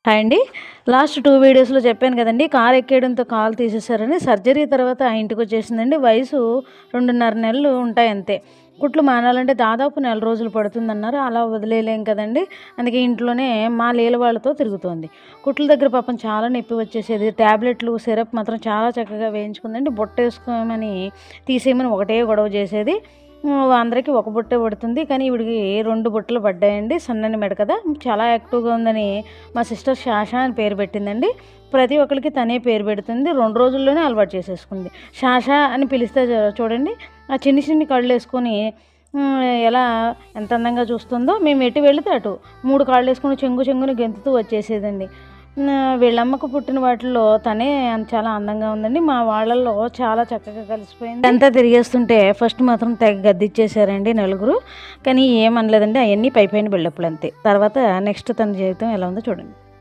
Hi అండి. Last 2 వీడియోస్‌లో చెప్పాను కదండీ! కారు ఎక్కేయడంతో కాలు తీసేశారని. సర్జరీ తర్వాత ఇంటికొచ్చేసిందండి. వయసు 2.5 నెలలు ఉంటాయి అంతే. కుట్లు మానాలంటే దాదాపు నెల రోజులు పడుతుందన్నారు. అలా వదిలేయలేం కదండీ! అందుకే ఇంట్లోనే మా లీల వాళ్ళతో తిరుగుతోంది. కుట్ల దగ్గర పాపం చాలా నొప్పి వచ్చేసేది. టాబ్లెట్లు, సిరప్ మాత్రం చాలా చక్కగా వేయించుకుందండి. బొట్టేసుకోమని తీసేయమని ఒకటే గొడవ చేసేది. అందరికి ఒక బుట్టే పడుతుంది. కానీ ఈవిడికి 2 బుట్టలు పడ్డాయండి. సన్నని మెడ కదా! చాలా యాక్టివ్‌గా ఉందని మా సిస్టర్ షాషా అని పేరు పెట్టిందండి. ప్రతి ఒక్కళ్ళకి తనే పేరు పెడుతుంది. 2 రోజుల్లోనే అలవాటు చేసేసుకుంది. షాషా అని పిలిస్తే చూడండి ఆ చిన్ని చిన్ని కళ్ళేసుకొని ఎలా ఎంత అందంగా చూస్తుందో. మేము ఎటు వెళితే అటు 3 కాళ్ళేసుకొని చెంగు చెంగున గెంతుతూ వచ్చేసేదండి. వీళ్ళమ్మకు పుట్టిన వాటిల్లో తనే చాలా అందంగా ఉందండి. మా వాళ్ళల్లో చాలా చక్కగా కలిసిపోయింది. అంతా తిరిగేస్తుంటే ఫస్ట్ మాత్రం తెగ గద్దిచ్చేసారండి నలుగురు. కానీ ఏమనలేదండి. అయన్నీ పైపైన బిల్డప్‌లు అంతే. తర్వాత నెక్స్ట్ తన జీవితం ఎలా ఉందో చూడండి.